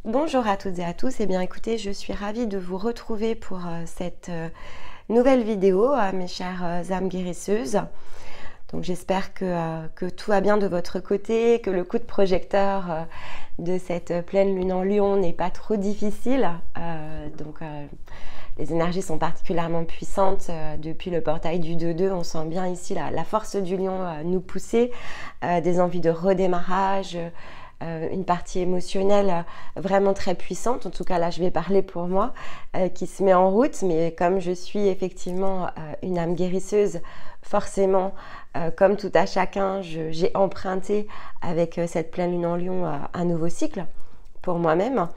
Bonjour à toutes et à tous, et bien écoutez, je suis ravie de vous retrouver pour cette nouvelle vidéo, mes chères âmes guérisseuses. Donc j'espère que tout va bien de votre côté, que le coup de projecteur de cette pleine lune en Lion n'est pas trop difficile. Les énergies sont particulièrement puissantes depuis le portail du 2-2. On sent bien ici la force du lion nous pousser, des envies de redémarrage, une partie émotionnelle vraiment très puissante, en tout cas là je vais parler pour moi, qui se met en route, mais comme je suis effectivement une âme guérisseuse, forcément, comme tout à chacun, j'ai emprunté avec cette pleine lune en Lion un nouveau cycle pour moi-même,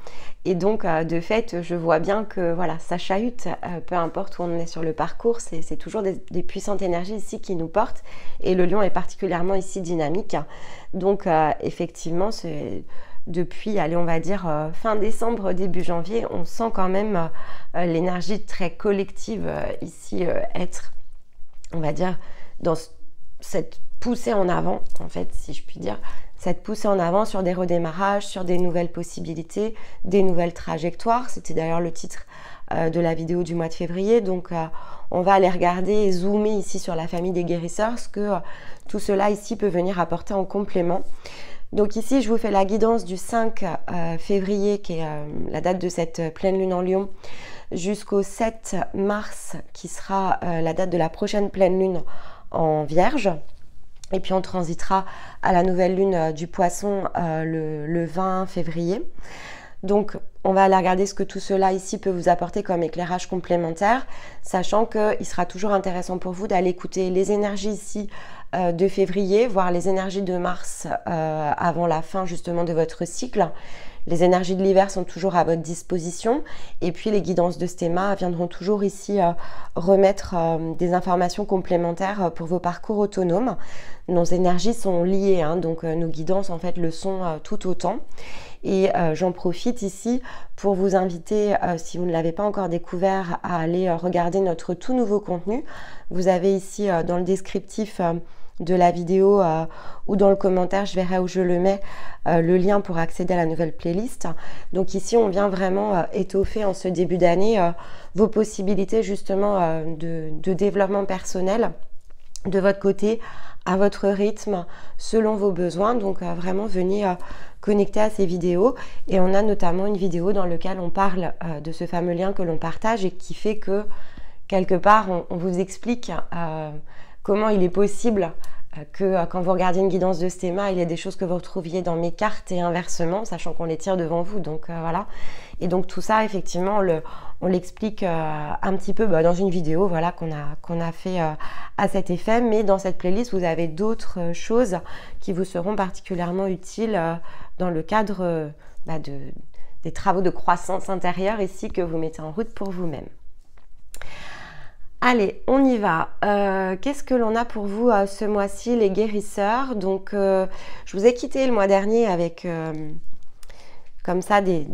et donc de fait je vois bien que voilà, ça chahute, peu importe où on est sur le parcours, c'est toujours des puissantes énergies ici qui nous portent, et le lion est particulièrement ici dynamique. Donc effectivement, depuis, allez, on va dire fin décembre, début janvier, on sent quand même l'énergie très collective ici être, on va dire, dans cette poussée en avant, en fait, si je puis dire, cette poussée en avant sur des redémarrages, sur des nouvelles possibilités, des nouvelles trajectoires. C'était d'ailleurs le titre de la vidéo du mois de février. Donc on va aller regarder et zoomer ici sur la famille des guérisseurs, ce que tout cela ici peut venir apporter en complément. Donc ici, je vous fais la guidance du 5 février, qui est la date de cette pleine lune en Lion, jusqu'au 7 mars, qui sera la date de la prochaine pleine lune en Vierge. Et puis on transitera à la nouvelle lune du Poisson le 20 février. Donc on va aller regarder ce que tout cela ici peut vous apporter comme éclairage complémentaire, sachant qu'il sera toujours intéressant pour vous d'aller écouter les énergies ici de février, voire les énergies de mars avant la fin justement de votre cycle. Les énergies de l'hiver sont toujours à votre disposition, et puis les guidances de Stéma viendront toujours ici remettre des informations complémentaires pour vos parcours autonomes. Nos énergies sont liées, hein, donc nos guidances en fait le sont tout autant. Et j'en profite ici pour vous inviter, si vous ne l'avez pas encore découvert, à aller regarder notre tout nouveau contenu. Vous avez ici dans le descriptif de la vidéo ou dans le commentaire, je verrai où je le mets, le lien pour accéder à la nouvelle playlist. Donc ici, on vient vraiment étoffer en ce début d'année vos possibilités justement de développement personnel de votre côté, à votre rythme, selon vos besoins. Donc vraiment, venez connecter à ces vidéos. Et on a notamment une vidéo dans laquelle on parle de ce fameux lien que l'on partage et qui fait que, quelque part, on vous explique comment il est possible que quand vous regardez une guidance de Stéma, il y a des choses que vous retrouviez dans mes cartes et inversement, sachant qu'on les tire devant vous. Donc voilà. Et donc tout ça, effectivement, on l'explique un petit peu dans une vidéo, voilà, qu'on a fait à cet effet. Mais dans cette playlist, vous avez d'autres choses qui vous seront particulièrement utiles dans le cadre des travaux de croissance intérieure ici que vous mettez en route pour vous-même. Allez, on y va. Qu'est-ce que l'on a pour vous ce mois-ci, les guérisseurs? Donc, je vous ai quitté le mois dernier avec comme ça des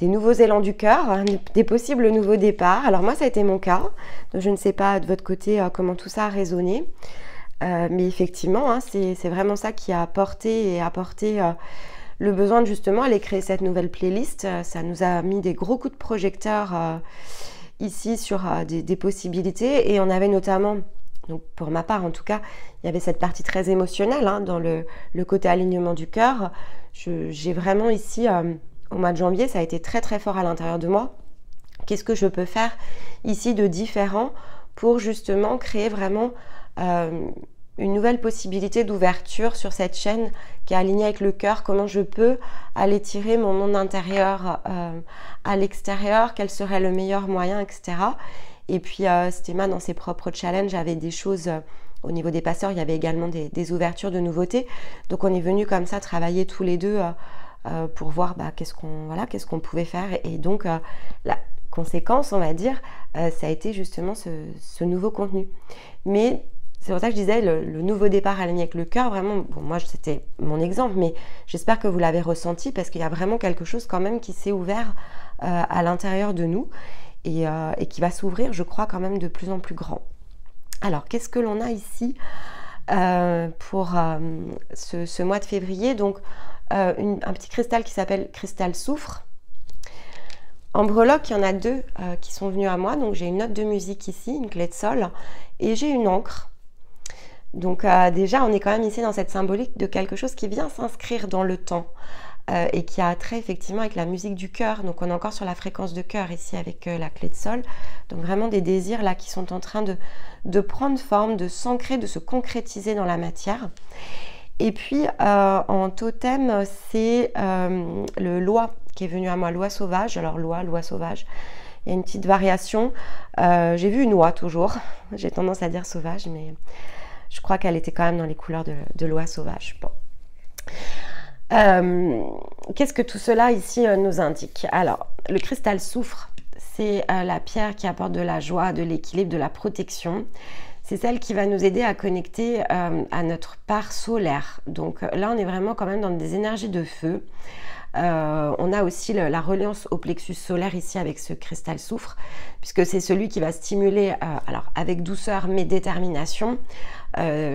nouveaux élans du cœur, hein, des possibles nouveaux départs. Alors moi, ça a été mon cas. Donc, je ne sais pas de votre côté comment tout ça a résonné. Mais effectivement, hein, c'est vraiment ça qui a apporté le besoin de justement aller créer cette nouvelle playlist. Ça nous a mis des gros coups de projecteur ici sur des possibilités, et on avait notamment, donc pour ma part en tout cas, il y avait cette partie très émotionnelle hein, dans le côté alignement du cœur. J'ai vraiment ici, au mois de janvier, ça a été très très fort à l'intérieur de moi. Qu'est-ce que je peux faire ici de différent pour justement créer vraiment une nouvelle possibilité d'ouverture sur cette chaîne qui est alignée avec le cœur? Comment je peux aller tirer mon monde intérieur à l'extérieur? Quel serait le meilleur moyen, etc. Et puis Stéma, dans ses propres challenges, avait des choses au niveau des passeurs, il y avait également des ouvertures de nouveautés. Donc on est venu comme ça travailler tous les deux pour voir qu'est-ce qu'on pouvait faire. Et donc la conséquence, on va dire, ça a été justement ce nouveau contenu. Mais c'est pour ça que je disais, le nouveau départ aligné avec le cœur, vraiment, bon, moi c'était mon exemple, mais j'espère que vous l'avez ressenti, parce qu'il y a vraiment quelque chose quand même qui s'est ouvert à l'intérieur de nous et qui va s'ouvrir, je crois, quand même de plus en plus grand. Alors, qu'est-ce que l'on a ici pour ce mois de février? Donc, un petit cristal qui s'appelle cristal soufre. En breloque, il y en a deux qui sont venus à moi. Donc j'ai une note de musique ici, une clé de sol, et j'ai une encre. Donc déjà, on est quand même ici dans cette symbolique de quelque chose qui vient s'inscrire dans le temps et qui a trait effectivement avec la musique du cœur. Donc on est encore sur la fréquence de cœur ici avec la clé de sol. Donc vraiment des désirs là qui sont en train de prendre forme, de s'ancrer, de se concrétiser dans la matière. Et puis en totem, c'est le loi qui est venu à moi, loi sauvage. Alors loi sauvage. Il y a une petite variation. J'ai vu une oie toujours. J'ai tendance à dire sauvage, mais je crois qu'elle était quand même dans les couleurs de loi sauvage. Bon. Qu'est-ce que tout cela ici nous indique? Alors, le cristal soufre, c'est la pierre qui apporte de la joie, de l'équilibre, de la protection. C'est celle qui va nous aider à connecter à notre part solaire. Donc là, on est vraiment quand même dans des énergies de feu. On a aussi la reliance au plexus solaire ici avec ce cristal soufre, puisque c'est celui qui va stimuler, alors avec douceur mais détermination,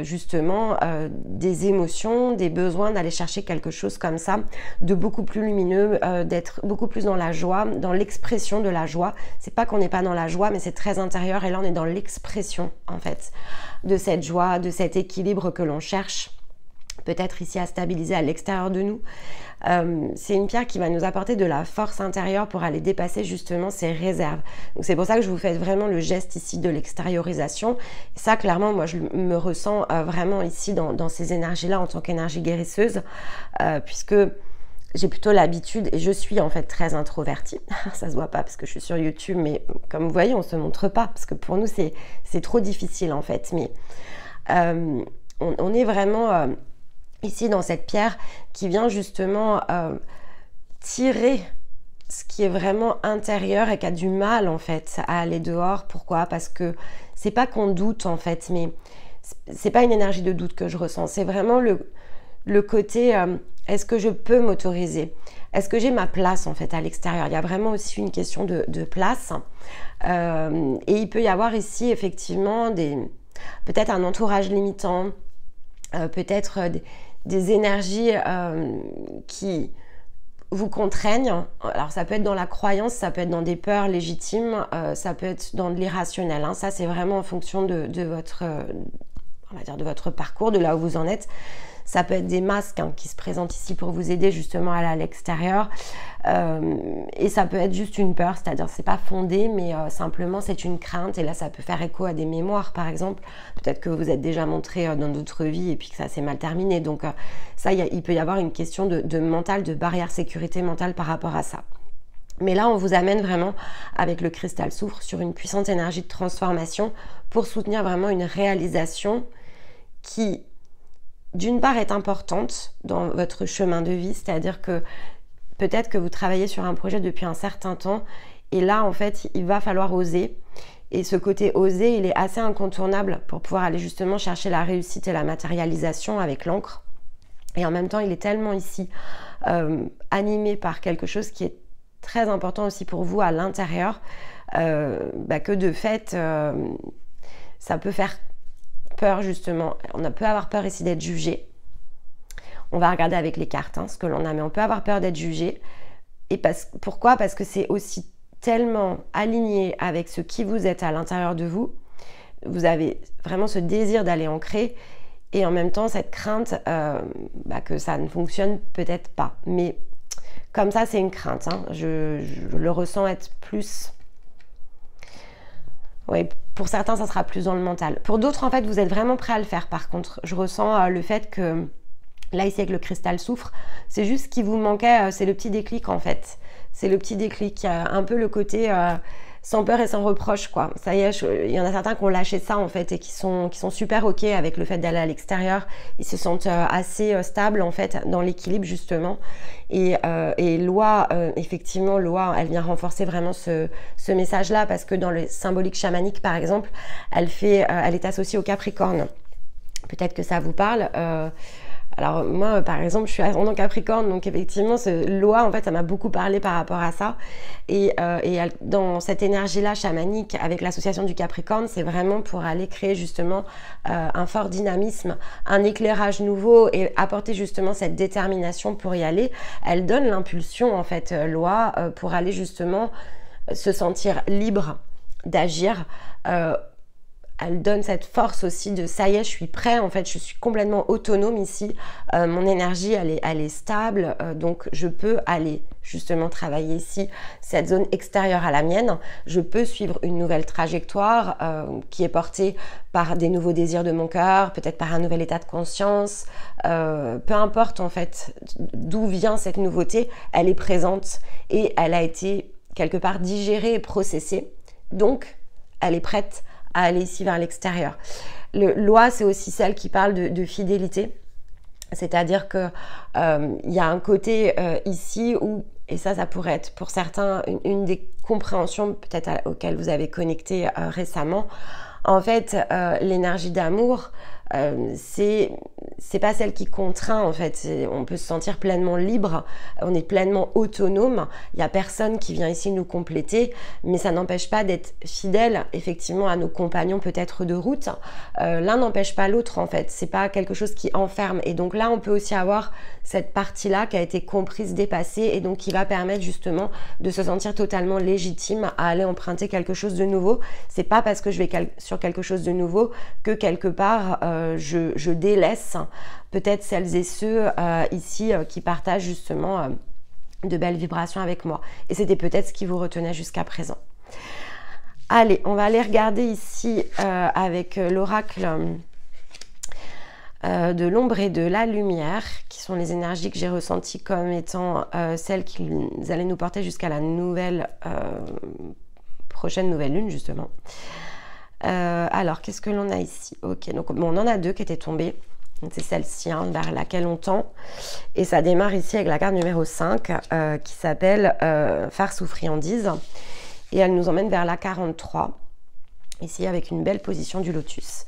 justement des émotions, des besoins d'aller chercher quelque chose comme ça, de beaucoup plus lumineux, d'être beaucoup plus dans la joie, dans l'expression de la joie. C'est pas qu'on n'est pas dans la joie, mais c'est très intérieur, et là on est dans l'expression en fait de cette joie, de cet équilibre que l'on cherche peut-être ici à stabiliser à l'extérieur de nous. C'est une pierre qui va nous apporter de la force intérieure pour aller dépasser justement ces réserves. Donc c'est pour ça que je vous fais vraiment le geste ici de l'extériorisation. Et ça, clairement, moi je me ressens vraiment ici dans ces énergies-là en tant qu'énergie guérisseuse, puisque j'ai plutôt l'habitude, et je suis en fait très introvertie. Ça se voit pas parce que je suis sur YouTube, mais comme vous voyez, on se montre pas parce que pour nous c'est trop difficile en fait. Mais on est vraiment ici dans cette pierre qui vient justement tirer ce qui est vraiment intérieur et qui a du mal en fait à aller dehors. Pourquoi? Parce que c'est pas qu'on doute en fait, mais c'est pas une énergie de doute que je ressens, c'est vraiment le côté est-ce que je peux m'autoriser? Est-ce que j'ai ma place en fait à l'extérieur? Il y a vraiment aussi une question de place, et il peut y avoir ici effectivement peut-être un entourage limitant, peut-être des énergies qui vous contraignent. Alors ça peut être dans la croyance, ça peut être dans des peurs légitimes, ça peut être dans de l'irrationnel, hein. Ça c'est vraiment en fonction de votre, on va dire, de votre parcours, de là où vous en êtes. Ça peut être des masques qui se présentent ici pour vous aider justement à aller à l'extérieur, et ça peut être juste une peur, c'est-à-dire c'est pas fondé, mais simplement c'est une crainte, et là ça peut faire écho à des mémoires par exemple. Peut-être que vous êtes déjà montré dans d'autres vies et puis que ça s'est mal terminé, donc ça il peut y avoir une question de mental, de barrière sécurité mentale par rapport à ça. Mais là on vous amène vraiment avec le cristal soufre sur une puissante énergie de transformation pour soutenir vraiment une réalisation qui d'une part est importante dans votre chemin de vie, c'est-à-dire que peut-être que vous travaillez sur un projet depuis un certain temps, et là en fait il va falloir oser, et ce côté oser il est assez incontournable pour pouvoir aller justement chercher la réussite et la matérialisation avec l'encre, et en même temps il est tellement ici animé par quelque chose qui est très important aussi pour vous à l'intérieur, que de fait ça peut faire peur justement. On peut avoir peur ici d'être jugé. On va regarder avec les cartes ce que l'on a, mais on peut avoir peur d'être jugé. Et pourquoi? Parce que c'est aussi tellement aligné avec ce qui vous êtes à l'intérieur de vous. Vous avez vraiment ce désir d'aller ancrer, et en même temps cette crainte que ça ne fonctionne peut-être pas. Mais comme ça, c'est une crainte. Je le ressens être plus... Oui, pour certains, ça sera plus dans le mental. Pour d'autres, en fait, vous êtes vraiment prêt à le faire. Par contre, je ressens le fait que, là, ici, avec le cristal soufre, c'est juste ce qui vous manquait, c'est le petit déclic, en fait. C'est le petit déclic, un peu le côté sans peur et sans reproche, quoi. Ça y est, il y en a certains qui ont lâché ça, en fait, et qui sont super OK avec le fait d'aller à l'extérieur. Ils se sentent assez stables, en fait, dans l'équilibre, justement. Et Loi, effectivement, Loi, elle vient renforcer vraiment ce message-là, parce que dans le symbolique chamanique, par exemple, elle est associée au Capricorne. Peut-être que ça vous parle. Alors moi, par exemple, je suis ascendant Capricorne, donc effectivement, ce loi, en fait, ça m'a beaucoup parlé par rapport à ça. Et dans cette énergie-là chamanique, avec l'association du Capricorne, c'est vraiment pour aller créer justement un fort dynamisme, un éclairage nouveau et apporter justement cette détermination pour y aller. Elle donne l'impulsion, en fait, loi, pour aller justement se sentir libre d'agir. Elle donne cette force aussi de ça y est, je suis prêt, en fait, je suis complètement autonome ici, mon énergie elle est stable, donc je peux aller justement travailler ici cette zone extérieure à la mienne, je peux suivre une nouvelle trajectoire qui est portée par des nouveaux désirs de mon cœur, peut-être par un nouvel état de conscience, peu importe en fait d'où vient cette nouveauté, elle est présente et elle a été quelque part digérée et processée, donc elle est prête à aller ici vers l'extérieur. Loi, c'est aussi celle qui parle de fidélité, c'est-à-dire que il y a un côté ici où, et ça pourrait être pour certains une des compréhensions peut-être auxquelles vous avez connecté récemment. En fait, l'énergie d'amour, c'est pas celle qui contraint en fait. On peut se sentir pleinement libre, on est pleinement autonome. Il y a personne qui vient ici nous compléter, mais ça n'empêche pas d'être fidèle effectivement à nos compagnons peut-être de route. L'un n'empêche pas l'autre en fait. C'est pas quelque chose qui enferme. Et donc là, on peut aussi avoir cette partie-là qui a été comprise, dépassée, et donc qui va permettre justement de se sentir totalement légitime à aller emprunter quelque chose de nouveau. C'est pas parce que je vais sur quelque chose de nouveau que quelque part je délaisse peut-être celles et ceux ici qui partagent justement de belles vibrations avec moi. Et c'était peut-être ce qui vous retenait jusqu'à présent. Allez, on va aller regarder ici avec l'oracle de l'ombre et de la lumière, qui sont les énergies que j'ai ressenties comme étant celles qui allaient nous porter jusqu'à la prochaine nouvelle lune justement. Alors, qu'est-ce que l'on a ici? Ok, donc bon, on en a deux qui étaient tombées. C'est celle-ci hein, vers laquelle on tend. Et ça démarre ici avec la carte numéro 5 qui s'appelle Farce ou friandise. Et elle nous emmène vers la 43. Ici avec une belle position du lotus.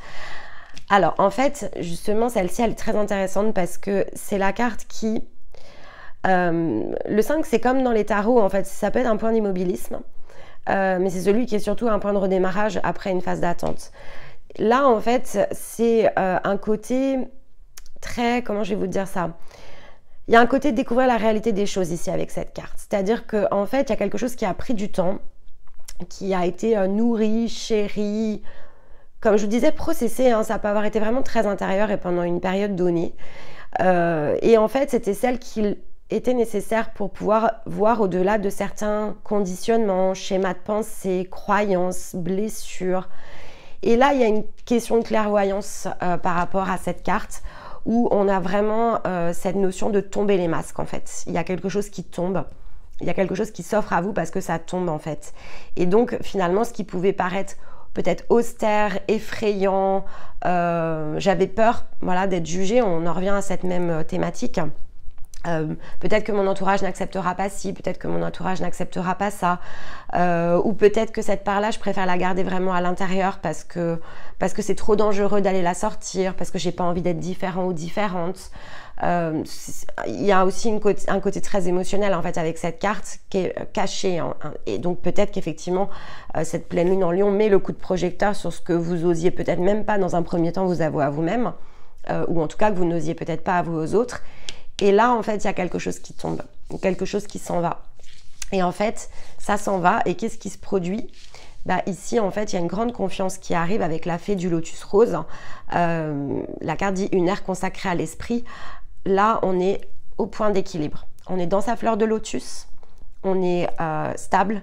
Alors, en fait, justement, celle-ci, elle est très intéressante parce que c'est la carte qui... le 5, c'est comme dans les tarots, en fait. Ça peut être un point d'immobilisme. Mais c'est celui qui est surtout un point de redémarrage après une phase d'attente. Là, en fait, c'est un côté très... Comment je vais vous dire ça? Il y a un côté de découvrir la réalité des choses ici avec cette carte. C'est-à-dire qu'en fait, il y a quelque chose qui a pris du temps, qui a été nourri, chéri, comme je vous disais, processé. Hein, ça peut avoir été vraiment très intérieur et pendant une période donnée. Et en fait, c'était celle qui était nécessaire pour pouvoir voir au-delà de certains conditionnements, schémas de pensée, croyances, blessures. Et là, il y a une question de clairvoyance par rapport à cette carte où on a vraiment cette notion de tomber les masques en fait. Il y a quelque chose qui tombe, il y a quelque chose qui s'offre à vous parce que ça tombe en fait. Et donc finalement, ce qui pouvait paraître peut-être austère, effrayant, j'avais peur voilà, d'être jugée, on en revient à cette même thématique. Peut-être que mon entourage n'acceptera pas ci, peut-être que mon entourage n'acceptera pas ça, ou peut-être que cette part-là, je préfère la garder vraiment à l'intérieur parce que c'est trop dangereux d'aller la sortir, parce que j'ai pas envie d'être différent ou différente. Il y a aussi un côté très émotionnel en fait avec cette carte qui est cachée, hein, et donc peut-être qu'effectivement cette pleine lune en Lion met le coup de projecteur sur ce que vous osiez peut-être même pas dans un premier temps vous avouer à vous-même, ou en tout cas que vous n'osiez peut-être pas avouer aux autres. Et là, en fait, il y a quelque chose qui tombe, quelque chose qui s'en va. Et en fait, ça s'en va. Et qu'est-ce qui se produit? Bah, ici, en fait, il y a une grande confiance qui arrive avec la fée du lotus rose. La carte dit une ère consacrée à l'esprit. Là, on est au point d'équilibre. On est dans sa fleur de lotus. On est stable.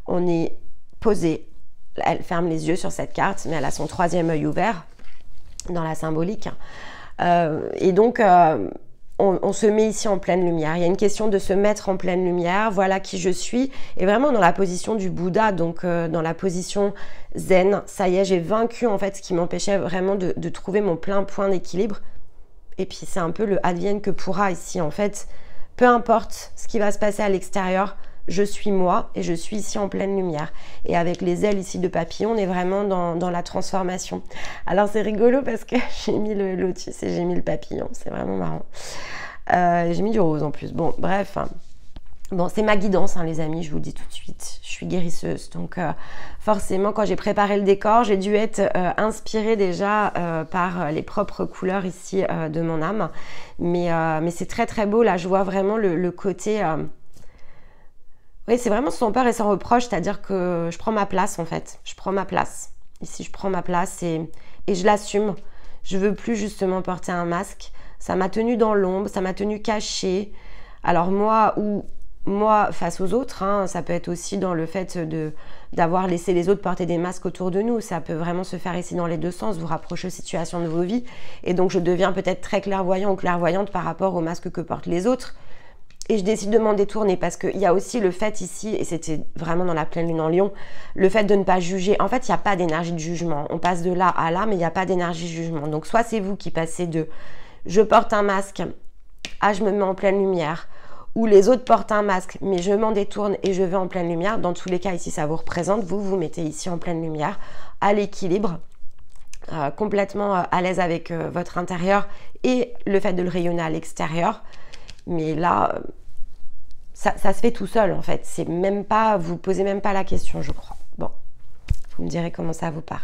On est posé. Elle ferme les yeux sur cette carte, mais elle a son troisième œil ouvert dans la symbolique. Et donc... on se met ici en pleine lumière. Il y a une question de se mettre en pleine lumière. Voilà qui je suis. Et vraiment dans la position du Bouddha, donc dans la position zen. Ça y est, j'ai vaincu en fait ce qui m'empêchait vraiment de trouver mon plein point d'équilibre. Et puis c'est un peu le advienne que pourra ici en fait. Peu importe ce qui va se passer à l'extérieur, je suis moi et je suis ici en pleine lumière. Et avec les ailes ici de papillon, on est vraiment dans la transformation. Alors c'est rigolo parce que j'ai mis le lotus et j'ai mis le papillon, c'est vraiment marrant. J'ai mis du rose en plus. Bon, bref. Bon, c'est ma guidance, hein, les amis, je vous le dis tout de suite. Je suis guérisseuse. Donc, forcément, quand j'ai préparé le décor, j'ai dû être inspirée déjà par les propres couleurs ici de mon âme. Mais c'est très, très beau. Là, je vois vraiment le côté... Oui, c'est vraiment sans peur et sans reproche. C'est-à-dire que je prends ma place, en fait. Je prends ma place. Ici, je prends ma place et je l'assume. Je veux plus, justement, porter un masque. Ça m'a tenue dans l'ombre, ça m'a tenue cachée. Alors, moi, face aux autres, hein, ça peut être aussi dans le fait d'avoir laissé les autres porter des masques autour de nous. Ça peut vraiment se faire ici dans les deux sens, vous rapprocher aux situations de vos vies. Et donc, je deviens peut-être très clairvoyant ou clairvoyante par rapport aux masques que portent les autres. Et je décide de m'en détourner parce qu'il y a aussi le fait ici, et c'était vraiment dans la pleine lune en Lion, le fait de ne pas juger. En fait, il n'y a pas d'énergie de jugement. On passe de là à là, mais il n'y a pas d'énergie de jugement. Donc, soit c'est vous qui passez de « je porte un masque », à « je me mets en pleine lumière », ou les autres portent un masque, mais je m'en détourne et je vais en pleine lumière. Dans tous les cas, ici, ça vous représente. Vous vous mettez ici en pleine lumière, à l'équilibre, complètement à l'aise avec votre intérieur et le fait de le rayonner à l'extérieur. Mais là, ça se fait tout seul, en fait. C'est même pas, vous posez même pas la question, je crois. Bon, vous me direz comment ça vous parle.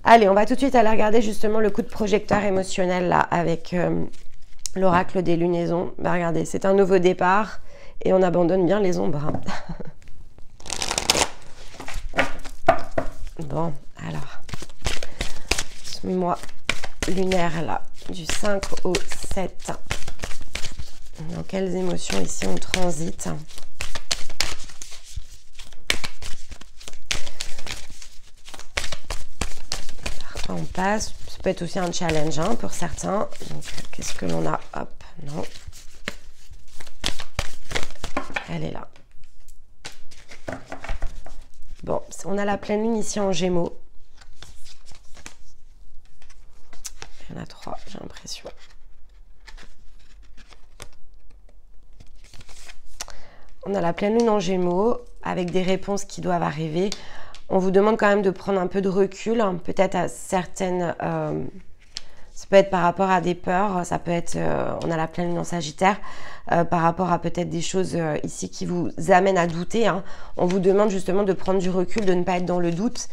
Allez, on va tout de suite aller regarder justement le coup de projecteur émotionnel là avec... l'oracle des lunaisons. Bah, regardez, c'est un nouveau départ et on abandonne bien les ombres. Hein. Bon, alors, ce mois lunaire là, du 5 au 7. Dans quelles émotions ici on transite? Par quoi on passe? Ça peut être aussi un challenge hein, pour certains. Donc, qu'est-ce que l'on a? Hop, non. Elle est là. Bon, on a la pleine lune ici en Gémeaux. Il y en a 3, j'ai l'impression. On a la pleine lune en Gémeaux avec des réponses qui doivent arriver. On vous demande quand même de prendre un peu de recul, hein, peut-être à certaines... ça peut être par rapport à des peurs, ça peut être... on a la pleine lune en Sagittaire, par rapport à peut-être des choses ici qui vous amènent à douter. Hein. On vous demande justement de prendre du recul, de ne pas être dans le doute.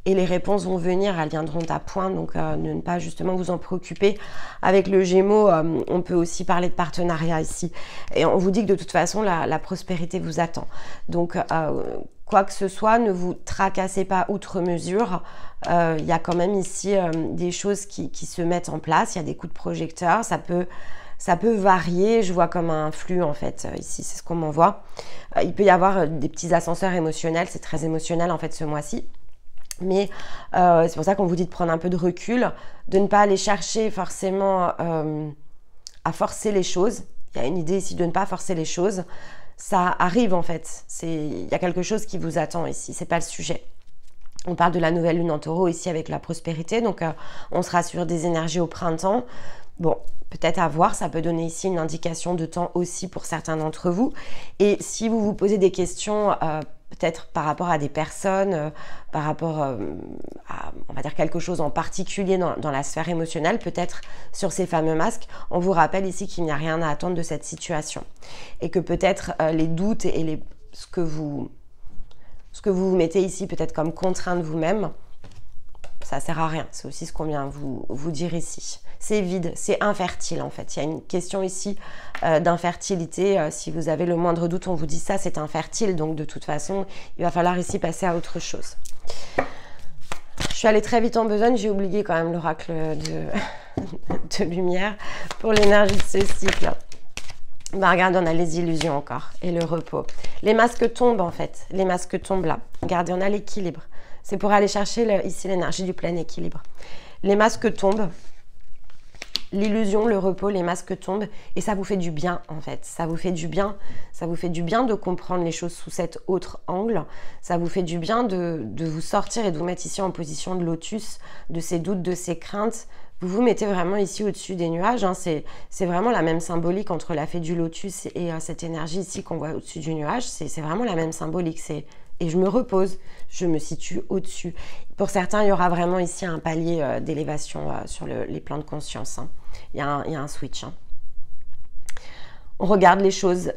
Et les réponses vont venir, elles viendront à point, donc de ne pas justement vous en préoccuper. Avec le Gémeaux, on peut aussi parler de partenariat ici. Et on vous dit que de toute façon, la prospérité vous attend. Donc, quoi que ce soit, ne vous tracassez pas outre mesure. Il y a quand même ici des choses qui se mettent en place. Il y a des coups de projecteur, ça peut varier. Je vois comme un flux en fait, ici, c'est ce qu'on m'envoie. Il peut y avoir des petits ascenseurs émotionnels, c'est très émotionnel en fait ce mois-ci. Mais c'est pour ça qu'on vous dit de prendre un peu de recul, de ne pas aller chercher forcément à forcer les choses. Il y a une idée ici de ne pas forcer les choses. Ça arrive en fait. Il y a quelque chose qui vous attend ici. C'est pas le sujet. On parle de la nouvelle lune en Taureau ici avec la prospérité. Donc on sera sur des énergies au printemps. Bon, peut-être à voir, ça peut donner ici une indication de temps aussi pour certains d'entre vous. Et si vous vous posez des questions, peut-être par rapport à des personnes, par rapport à, on va dire, quelque chose en particulier dans la sphère émotionnelle, peut-être sur ces fameux masques, on vous rappelle ici qu'il n'y a rien à attendre de cette situation. Et que peut-être les doutes et ce que vous vous mettez ici peut-être comme contrainte vous-même, ça sert à rien. C'est aussi ce qu'on vient vous dire ici. C'est vide, c'est infertile en fait. Il y a une question ici d'infertilité. Si vous avez le moindre doute, on vous dit ça, c'est infertile. Donc de toute façon, il va falloir ici passer à autre chose. Je suis allée très vite en besogne. J'ai oublié quand même l'oracle de lumière pour l'énergie de ce cycle. Bah, regarde, on a les illusions encore et le repos. Les masques tombent en fait. Les masques tombent là. Regardez, on a l'équilibre. C'est pour aller chercher ici l'énergie du plein équilibre. Les masques tombent. L'illusion, le repos, les masques tombent et ça vous fait du bien en fait. Ça vous fait du bien. Ça vous fait du bien de comprendre les choses sous cet autre angle. Ça vous fait du bien de vous sortir et de vous mettre ici en position de lotus, de ces doutes, de ces craintes. vous vous mettez vraiment ici au-dessus des nuages. Hein. C'est vraiment la même symbolique entre la fée du lotus et cette énergie ici qu'on voit au-dessus du nuage. C'est vraiment la même symbolique. Et je me repose, je me situe au-dessus. Pour certains, il y aura vraiment ici un palier d'élévation sur les plans de conscience. Hein. Il y a un switch. Hein. On regarde les choses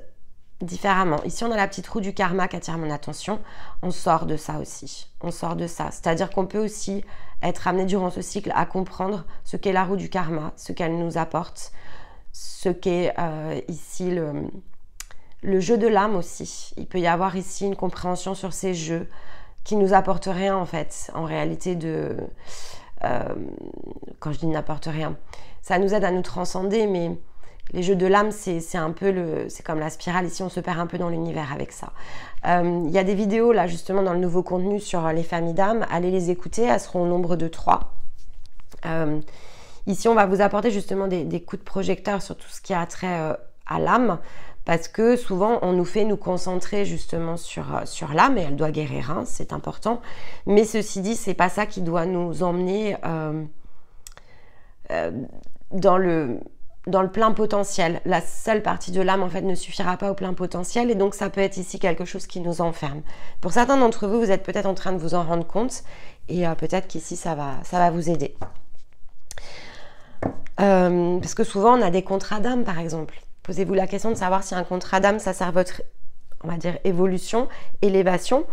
différemment. Ici, on a la petite roue du karma qui attire mon attention. On sort de ça aussi. On sort de ça. C'est-à-dire qu'on peut aussi être amené durant ce cycle à comprendre ce qu'est la roue du karma, ce qu'elle nous apporte, ce qu'est ici le jeu de l'âme aussi. Il peut y avoir ici une compréhension sur ces jeux qui nous apportent rien en fait. En réalité, quand je dis n'apporte rien, ça nous aide à nous transcender, mais les jeux de l'âme, c'est un peu c'est comme la spirale. Ici, on se perd un peu dans l'univers avec ça. Il y a des vidéos, là, justement, dans le nouveau contenu sur les familles d'âmes. Allez les écouter, elles seront au nombre de 3. Ici, on va vous apporter justement des coups de projecteur sur tout ce qui a trait à l'âme, parce que souvent, on nous fait nous concentrer justement sur l'âme, et elle doit guérir, hein, c'est important. Mais ceci dit, c'est pas ça qui doit nous emmener dans le plein potentiel. La seule partie de l'âme, en fait, ne suffira pas au plein potentiel, et donc ça peut être ici quelque chose qui nous enferme. Pour certains d'entre vous, vous êtes peut-être en train de vous en rendre compte, et peut-être qu'ici, ça va vous aider. Parce que souvent, on a des contrats d'âme, par exemple. Posez-vous la question de savoir si un contrat d'âme, ça sert votre, on va dire, évolution, élévation,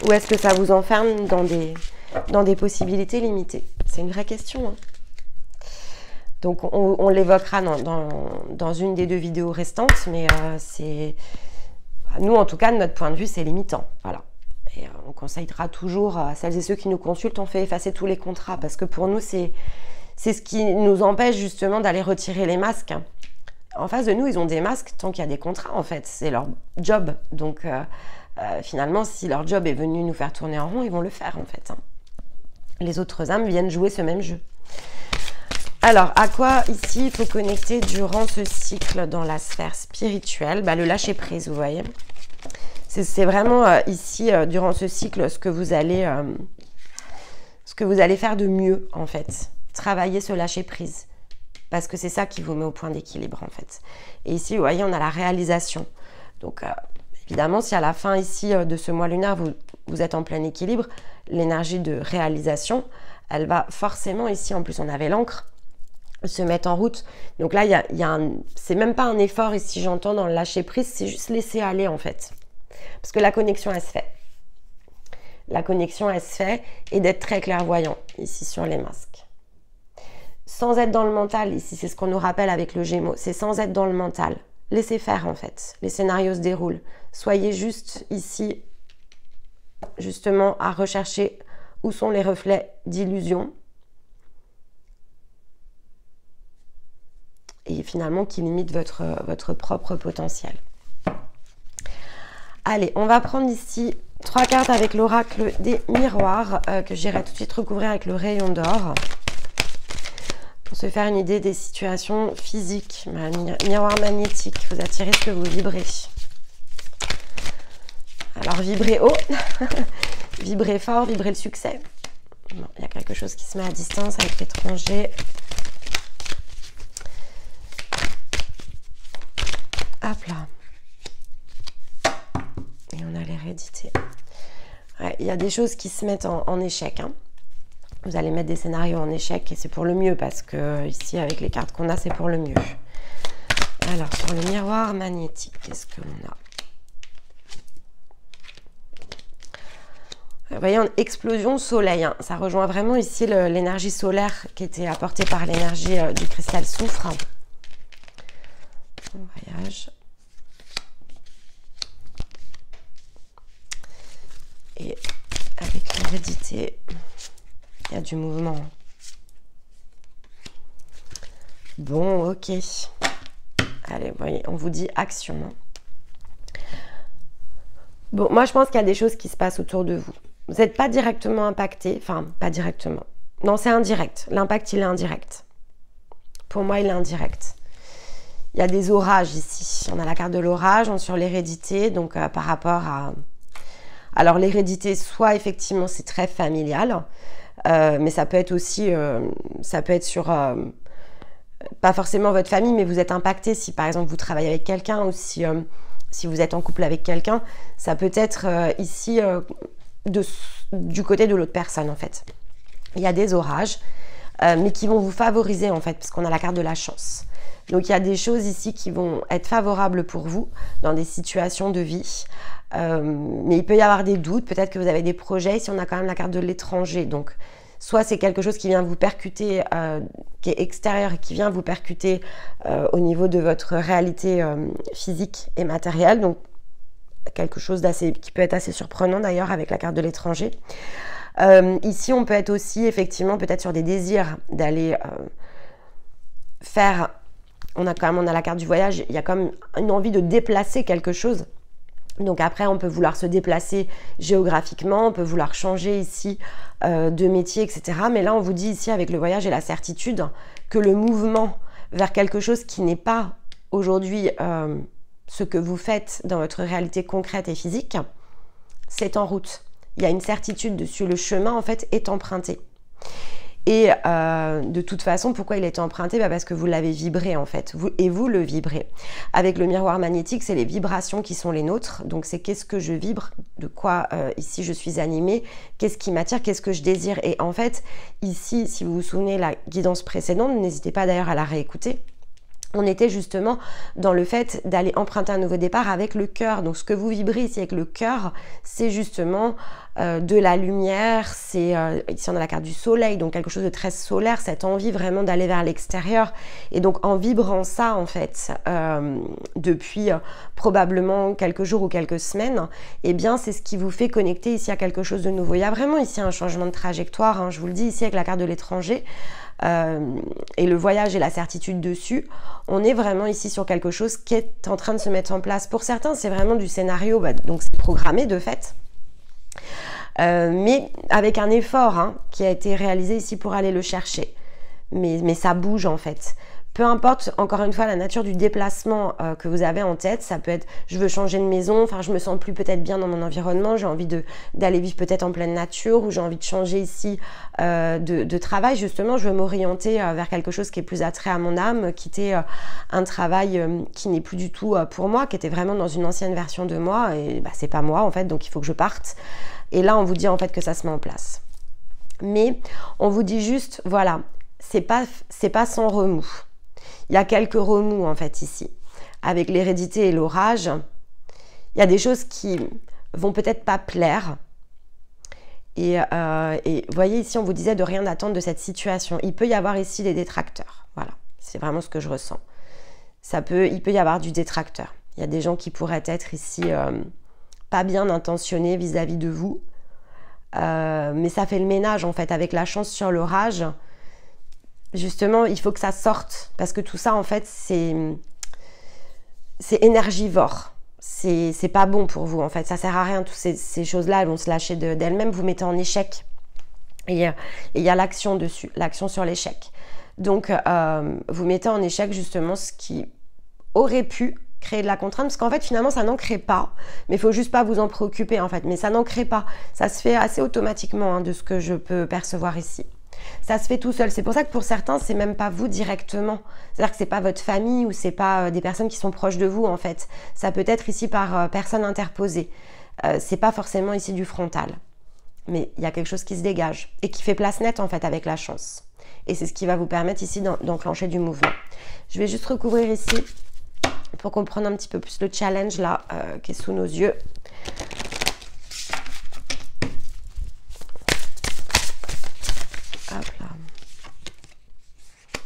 ou est-ce que ça vous enferme dans des possibilités limitées? C'est une vraie question, hein. Donc, on l'évoquera dans une des 2 vidéos restantes, mais nous, en tout cas, de notre point de vue, c'est limitant. Voilà. Et on conseillera toujours à celles et ceux qui nous consultent, on fait effacer tous les contrats, parce que pour nous, c'est ce qui nous empêche justement d'aller retirer les masques. En face de nous, ils ont des masques tant qu'il y a des contrats, en fait. C'est leur job. Donc, finalement, si leur job est venu nous faire tourner en rond, ils vont le faire, en fait. Hein. Les autres âmes viennent jouer ce même jeu. Alors, à quoi ici il faut connecter durant ce cycle dans la sphère spirituelle? Le lâcher-prise, vous voyez. C'est vraiment ici, durant ce cycle, ce que vous allez faire de mieux, en fait. Travailler ce lâcher-prise. Parce que c'est ça qui vous met au point d'équilibre, en fait. Et ici, vous voyez, on a la réalisation. Donc, évidemment, si à la fin, ici, de ce mois lunaire, vous êtes en plein équilibre, l'énergie de réalisation, elle va forcément, ici, en plus, on avait l'encre, se mettre en route. Donc là, c'est même pas un effort ici, j'entends, dans le lâcher prise, c'est juste laisser aller, en fait. Parce que la connexion, elle se fait. La connexion, elle se fait, et d'être très clairvoyant, ici, sur les masques. Sans être dans le mental, ici, c'est ce qu'on nous rappelle avec le Gémeaux, c'est sans être dans le mental. Laissez faire, en fait. Les scénarios se déroulent. Soyez juste ici, justement, à rechercher où sont les reflets d'illusion. Et finalement, qui limitent votre propre potentiel. Allez, on va prendre ici 3 cartes avec l'oracle des miroirs, que j'irai tout de suite recouvrir avec le rayon d'or. Pour se faire une idée des situations physiques. Miroir magnétique, vous attirez ce que vous vibrez. Alors, vibrez haut, vibrez fort, vibrez le succès. Bon, il y a quelque chose qui se met à distance avec l'étranger. Hop là. Et on a l'hérédité. Ouais, il y a des choses qui se mettent en échec, hein. Vous allez mettre des scénarios en échec et c'est pour le mieux parce que ici, avec les cartes qu'on a, c'est pour le mieux. Alors, sur le miroir magnétique, qu'est-ce que l'on a? Vous voyez, explosion soleil. Hein. Ça rejoint vraiment ici l'énergie solaire qui était apportée par l'énergie du cristal soufre. On voyage. Et avec l'hérédité, il y a du mouvement. Bon, ok. Allez, vous voyez, on vous dit action. Bon, moi, je pense qu'il y a des choses qui se passent autour de vous. Vous n'êtes pas directement impacté. Enfin, pas directement. Non, c'est indirect. L'impact, il est indirect. Pour moi, il est indirect. Il y a des orages ici. On a la carte de l'orage, sur l'hérédité. Donc, par rapport à... Alors, l'hérédité, soit effectivement, c'est très familial. mais ça peut être aussi, ça peut être sur, pas forcément votre famille, mais vous êtes impacté si par exemple vous travaillez avec quelqu'un ou si vous êtes en couple avec quelqu'un, ça peut être ici du côté de l'autre personne en fait. Il y a des orages, mais qui vont vous favoriser en fait, parce qu'on a la carte de la chance. Donc il y a des choses ici qui vont être favorables pour vous dans des situations de vie. Mais il peut y avoir des doutes, peut-être que vous avez des projets, si on a quand même la carte de l'étranger. Donc soit c'est quelque chose qui vient vous percuter, qui est extérieur et qui vient vous percuter au niveau de votre réalité physique et matérielle. Donc quelque chose qui peut être assez surprenant d'ailleurs avec la carte de l'étranger. Ici on peut être aussi effectivement peut-être sur des désirs d'aller faire, on a la carte du voyage, il y a quand même une envie de déplacer quelque chose. Donc après on peut vouloir se déplacer géographiquement, on peut vouloir changer ici de métier, etc. Mais là on vous dit ici avec le voyage et la certitude que le mouvement vers quelque chose qui n'est pas aujourd'hui ce que vous faites dans votre réalité concrète et physique, c'est en route. Il y a une certitude dessus, le chemin en fait est emprunté. Et de toute façon, pourquoi il est emprunté? Parce que vous l'avez vibré en fait, vous le vibrez. Avec le miroir magnétique, c'est les vibrations qui sont les nôtres. Donc c'est qu'est-ce que je vibre, de quoi ici je suis animée, qu'est-ce qui m'attire, qu'est-ce que je désire. Et en fait, ici, si vous vous souvenez la guidance précédente, n'hésitez pas d'ailleurs à la réécouter. On était justement dans le fait d'aller emprunter un nouveau départ avec le cœur. Donc ce que vous vibrez ici avec le cœur, c'est justement de la lumière, c'est ici on a la carte du soleil, donc quelque chose de très solaire, cette envie vraiment d'aller vers l'extérieur. Et donc en vibrant ça en fait, depuis probablement quelques jours ou quelques semaines, eh bien c'est ce qui vous fait connecter ici à quelque chose de nouveau. Il y a vraiment ici un changement de trajectoire, hein, je vous le dis ici avec la carte de l'étranger. Et le voyage et la certitude dessus, on est vraiment ici sur quelque chose qui est en train de se mettre en place. Pour certains, c'est vraiment du scénario, donc c'est programmé de fait, mais avec un effort hein, qui a été réalisé ici pour aller le chercher. Mais ça bouge en fait. Peu importe, encore une fois, la nature du déplacement que vous avez en tête, ça peut être je veux changer de maison, enfin je me sens plus peut-être bien dans mon environnement, j'ai envie d'aller vivre peut-être en pleine nature, ou j'ai envie de changer ici de travail, justement, je veux m'orienter vers quelque chose qui est plus attrait à mon âme, quitter un travail qui n'est plus du tout pour moi, qui était vraiment dans une ancienne version de moi, et c'est pas moi en fait, donc il faut que je parte. Et là, on vous dit en fait que ça se met en place. Mais on vous dit juste, voilà, c'est pas sans remous. Il y a quelques remous en fait ici. Avec l'hérédité et l'orage, il y a des choses qui vont peut-être pas plaire. Et vous voyez ici, on vous disait de rien attendre de cette situation. Il peut y avoir ici des détracteurs. Voilà, c'est vraiment ce que je ressens. Il peut y avoir du détracteur. Il y a des gens qui pourraient être ici pas bien intentionnés vis-à-vis de vous. Mais ça fait le ménage en fait avec la chance sur l'orage. Justement, il faut que ça sorte parce que tout ça, en fait, c'est énergivore. C'est pas bon pour vous, en fait. Ça sert à rien. Toutes ces choses-là, elles vont se lâcher d'elles-mêmes. Vous mettez en échec. Et il y a l'action dessus, l'action sur l'échec. Donc, vous mettez en échec, justement, ce qui aurait pu créer de la contrainte. Parce qu'en fait, finalement, ça n'en crée pas. Mais il faut juste pas vous en préoccuper, en fait. Mais ça n'en crée pas. Ça se fait assez automatiquement, hein, de ce que je peux percevoir ici. Ça se fait tout seul. C'est pour ça que pour certains, c'est même pas vous directement. C'est-à-dire que c'est pas votre famille ou c'est pas des personnes qui sont proches de vous en fait. Ça peut être ici par personne interposée. C'est pas forcément ici du frontal. Mais il y a quelque chose qui se dégage et qui fait place nette en fait avec la chance. Et c'est ce qui va vous permettre ici d'enclencher du mouvement. Je vais juste recouvrir ici pour comprendre un petit peu plus le challenge là qui est sous nos yeux. Hop là.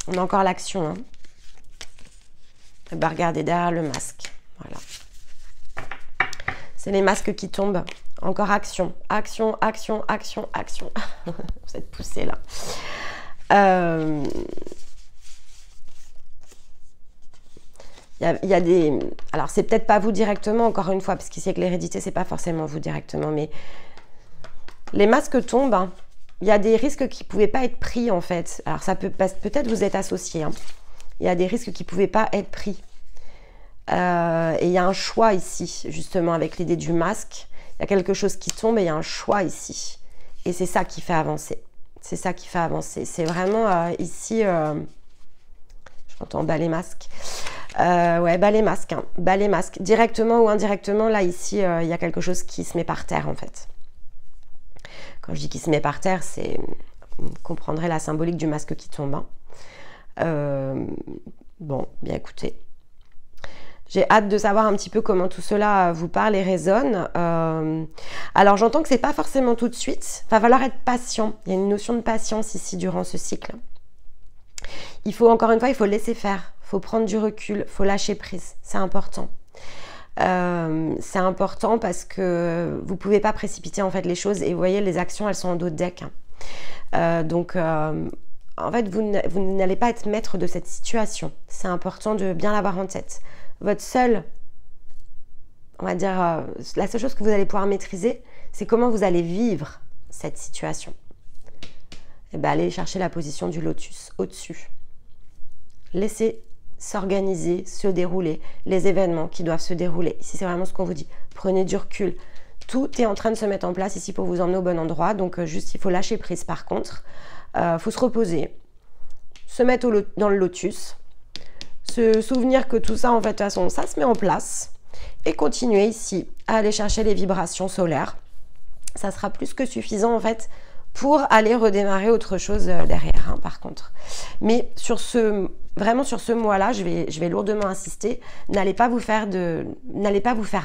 On a encore l'action. Hein. Regardez derrière le masque. Voilà. C'est les masques qui tombent. Encore action. Action, action, action, action. Vous êtes poussés là. Il y a des... Alors, c'est peut-être pas vous directement, encore une fois, parce qu'ici, avec l'hérédité, c'est pas forcément vous directement, mais les masques tombent. Hein. Il y a des risques qui ne pouvaient pas être pris en fait. Alors ça peut-être vous êtes associé. Hein. Il y a des risques qui ne pouvaient pas être pris. Et il y a un choix ici, justement avec l'idée du masque. Il y a quelque chose qui tombe et il y a un choix ici. Et c'est ça qui fait avancer. C'est ça qui fait avancer. C'est vraiment ici, j'entends balai masque. Ouais, balai masque, hein. Balai masque. Directement ou indirectement, là, ici, il y a quelque chose qui se met par terre, en fait. Quand je dis qu'il se met par terre, c'est... Vous comprendrez la symbolique du masque qui tombe. Hein. Bon, bien écoutez. J'ai hâte de savoir un petit peu comment tout cela vous parle et résonne. Alors, j'entends que c'est pas forcément tout de suite. Il va falloir être patient. Il y a une notion de patience ici durant ce cycle. Il faut, encore une fois, il faut laisser faire. Il faut prendre du recul. Il faut lâcher prise. C'est important. C'est important parce que vous ne pouvez pas précipiter en fait les choses. Et vous voyez, les actions, elles sont en dos de deck. Donc, en fait, vous n'allez pas être maître de cette situation. C'est important de bien l'avoir en tête. Votre seul, on va dire, la seule chose que vous allez pouvoir maîtriser, c'est comment vous allez vivre cette situation. Et bien, allez chercher la position du lotus au-dessus. Laissez s'organiser, se dérouler les événements qui doivent se dérouler. Ici, c'est vraiment ce qu'on vous dit. Prenez du recul. Tout est en train de se mettre en place ici pour vous emmener au bon endroit. Donc, juste, il faut lâcher prise par contre. Faut se reposer, se mettre dans le lotus, se souvenir que tout ça, en fait, de toute façon, ça se met en place et continuer ici à aller chercher les vibrations solaires. Ça sera plus que suffisant, en fait, pour aller redémarrer autre chose derrière, hein, par contre. Mais vraiment sur ce mois-là, je vais lourdement insister, n'allez pas vous faire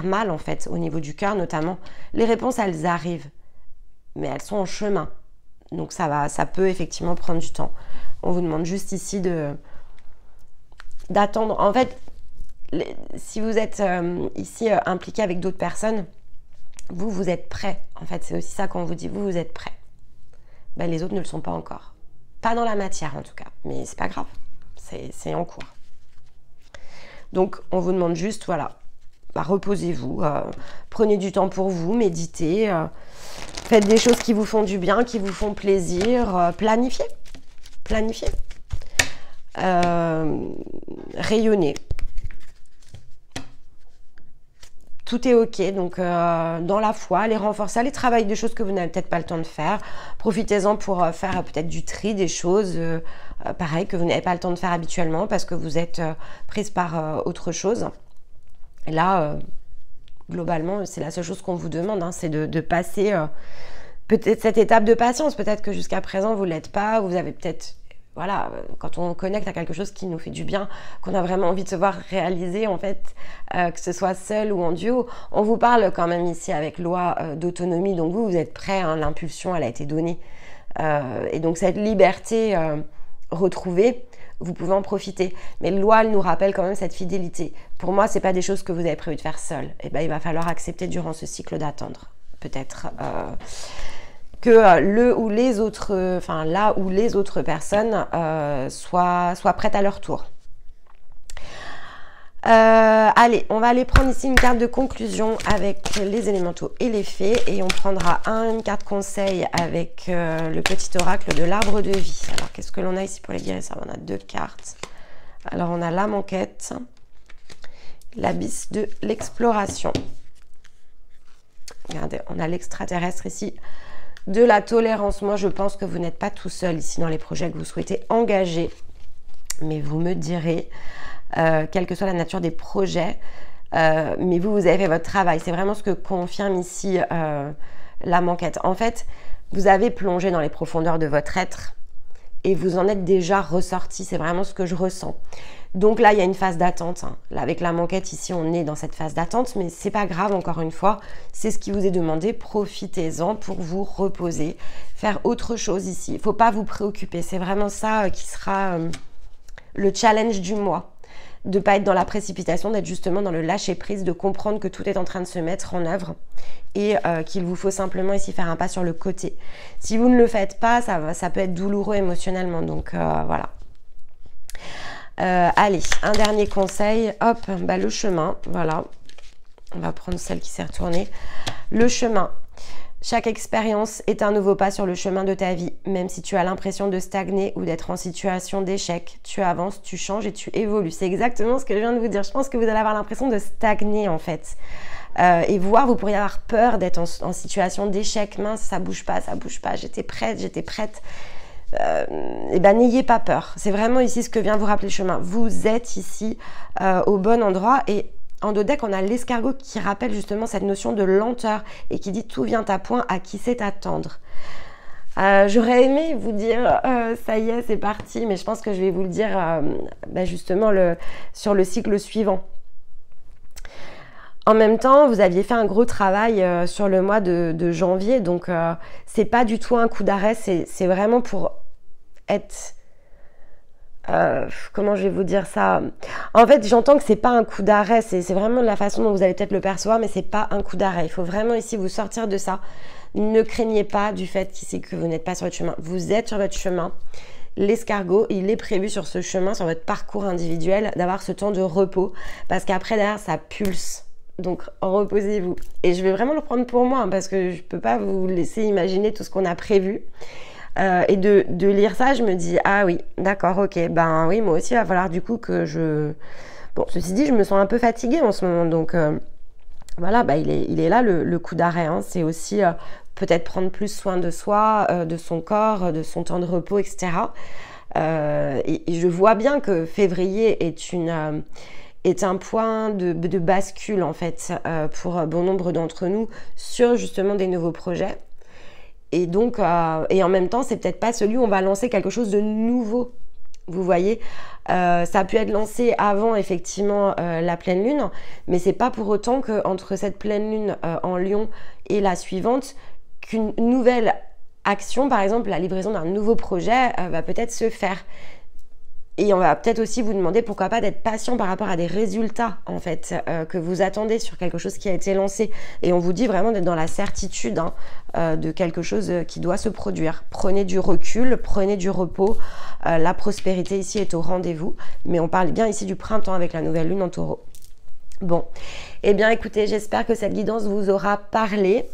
mal, en fait, au niveau du cœur, notamment. Les réponses, elles arrivent, mais elles sont en chemin. Donc ça peut effectivement prendre du temps. On vous demande juste ici d'attendre. En fait, si vous êtes ici impliqué avec d'autres personnes, vous êtes prêts. En fait, c'est aussi ça qu'on vous dit, vous êtes prêts. Ben, les autres ne le sont pas encore. Pas dans la matière en tout cas, mais c'est pas grave. C'est en cours. Donc, on vous demande juste, voilà, reposez-vous, prenez du temps pour vous, méditez, faites des choses qui vous font du bien, qui vous font plaisir, planifiez, rayonnez. Tout est ok, donc dans la foi, allez renforcer, allez travailler des choses que vous n'avez peut-être pas le temps de faire. Profitez-en pour faire peut-être du tri des choses, pareil, que vous n'avez pas le temps de faire habituellement parce que vous êtes prise par autre chose. Et là, globalement, c'est la seule chose qu'on vous demande, hein, c'est de passer peut-être cette étape de patience. Peut-être que jusqu'à présent, vous ne l'êtes pas, vous avez peut-être... Voilà, quand on connecte à quelque chose qui nous fait du bien, qu'on a vraiment envie de se voir réaliser, en fait, que ce soit seul ou en duo, on vous parle quand même ici avec loi d'autonomie, donc vous êtes prêts, hein, l'impulsion, elle a été donnée. Et donc cette liberté retrouvée, vous pouvez en profiter. Mais loi, elle nous rappelle quand même cette fidélité. Pour moi, ce n'est pas des choses que vous avez prévu de faire seul. Et ben, il va falloir accepter durant ce cycle d'attendre. Peut-être... que là où les autres personnes soient prêtes à leur tour. Allez, on va aller prendre ici une carte de conclusion avec les élémentaux et les fées et on prendra une carte conseil avec le petit oracle de l'arbre de vie. Alors, qu'est-ce que l'on a ici pour les guérisseurs? On a 2 cartes. Alors, on a l'âme en quête, l'abysse de l'exploration. Regardez, on a l'extraterrestre ici. De la tolérance. Moi, je pense que vous n'êtes pas tout seul ici dans les projets que vous souhaitez engager. Mais vous me direz, quelle que soit la nature des projets, mais vous avez fait votre travail. C'est vraiment ce que confirme ici la manquette. En fait, vous avez plongé dans les profondeurs de votre être et vous en êtes déjà ressorti. C'est vraiment ce que je ressens. Donc là, il y a une phase d'attente. Hein. Là, avec la manquette, ici, on est dans cette phase d'attente, mais c'est pas grave, encore une fois. C'est ce qui vous est demandé. Profitez-en pour vous reposer, faire autre chose ici. Il ne faut pas vous préoccuper. C'est vraiment ça qui sera le challenge du mois. De ne pas être dans la précipitation, d'être justement dans le lâcher-prise, de comprendre que tout est en train de se mettre en œuvre et qu'il vous faut simplement ici faire un pas sur le côté. Si vous ne le faites pas, ça peut être douloureux émotionnellement. Donc voilà. Allez, un dernier conseil, hop, le chemin, voilà, on va prendre celle qui s'est retournée. Le chemin, chaque expérience est un nouveau pas sur le chemin de ta vie, même si tu as l'impression de stagner ou d'être en situation d'échec, tu avances, tu changes et tu évolues. C'est exactement ce que je viens de vous dire, je pense que vous allez avoir l'impression de stagner en fait. et voir, vous pourriez avoir peur d'être en situation d'échec. Mince, ça bouge pas, j'étais prête. Et ben n'ayez pas peur. C'est vraiment ici ce que vient vous rappeler le chemin. Vous êtes ici au bon endroit. Et en dos deck, on a l'escargot qui rappelle justement cette notion de lenteur et qui dit tout vient à point, à qui sait attendre. J'aurais aimé vous dire ça y est, c'est parti, mais je pense que je vais vous le dire justement sur le cycle suivant. En même temps, vous aviez fait un gros travail sur le mois de janvier, donc c'est pas du tout un coup d'arrêt, c'est vraiment pour être... comment je vais vous dire ça? En fait, j'entends que c'est pas un coup d'arrêt, c'est vraiment de la façon dont vous allez peut-être le percevoir, mais c'est pas un coup d'arrêt. Il faut vraiment ici vous sortir de ça. Ne craignez pas du fait que vous n'êtes pas sur votre chemin. Vous êtes sur votre chemin. L'escargot, il est prévu sur ce chemin, sur votre parcours individuel, d'avoir ce temps de repos, parce qu'après, derrière, ça pulse. Donc, reposez-vous. Et je vais vraiment le prendre pour moi, hein, parce que je peux pas vous laisser imaginer tout ce qu'on a prévu. Et de lire ça, je me dis, ah oui, d'accord, ok, ben oui, moi aussi, il va falloir du coup que je... Bon, ceci dit, je me sens un peu fatiguée en ce moment, donc voilà, bah, il est là le coup d'arrêt, hein. C'est aussi peut-être prendre plus soin de soi, de son corps, de son temps de repos, etc. Et je vois bien que février est un point de bascule, en fait, pour bon nombre d'entre nous, sur justement des nouveaux projets. Et donc, et en même temps, c'est peut-être pas celui où on va lancer quelque chose de nouveau. Vous voyez, ça a pu être lancé avant effectivement la pleine lune, mais c'est pas pour autant qu'entre cette pleine lune en Lion et la suivante, qu'une nouvelle action, par exemple la livraison d'un nouveau projet, va peut-être se faire. Et on va peut-être aussi vous demander pourquoi pas d'être patient par rapport à des résultats en fait que vous attendez sur quelque chose qui a été lancé. Et on vous dit vraiment d'être dans la certitude de quelque chose qui doit se produire. Prenez du recul, prenez du repos. La prospérité ici est au rendez-vous. Mais on parle bien ici du printemps avec la nouvelle lune en taureau. Bon, eh bien écoutez, j'espère que cette guidance vous aura parlé.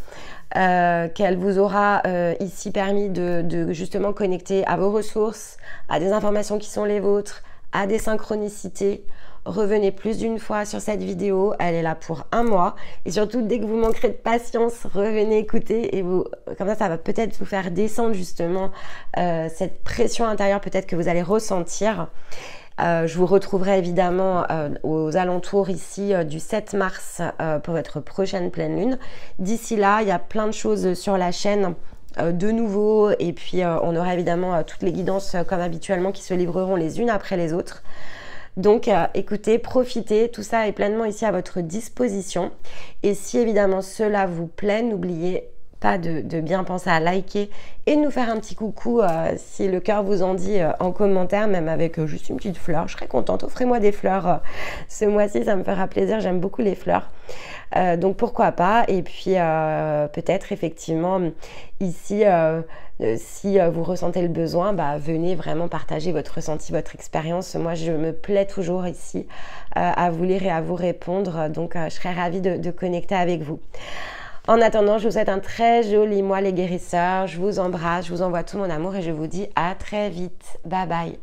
Qu'elle vous aura ici permis de justement connecter à vos ressources, à des informations qui sont les vôtres, à des synchronicités. Revenez plus d'une fois sur cette vidéo, elle est là pour 1 mois. Et surtout, dès que vous manquerez de patience, revenez écouter. Et comme ça va peut-être vous faire descendre justement cette pression intérieure peut-être que vous allez ressentir. Je vous retrouverai évidemment aux alentours ici du 7 mars pour votre prochaine pleine lune. D'ici là, il y a plein de choses sur la chaîne de nouveau et puis on aura évidemment toutes les guidances comme habituellement qui se livreront les unes après les autres. Donc écoutez, profitez, tout ça est pleinement ici à votre disposition. Et si évidemment cela vous plaît, n'oubliez pas de bien penser à liker et de nous faire un petit coucou si le cœur vous en dit en commentaire, même avec juste une petite fleur. Je serais contente, offrez-moi des fleurs ce mois-ci, ça me fera plaisir, j'aime beaucoup les fleurs. Donc pourquoi pas, et puis peut-être effectivement ici si vous ressentez le besoin, venez vraiment partager votre ressenti, votre expérience. Moi je me plais toujours ici à vous lire et à vous répondre, donc je serais ravie de connecter avec vous. En attendant, je vous souhaite un très joli mois les guérisseurs, je vous embrasse, je vous envoie tout mon amour et je vous dis à très vite. Bye bye.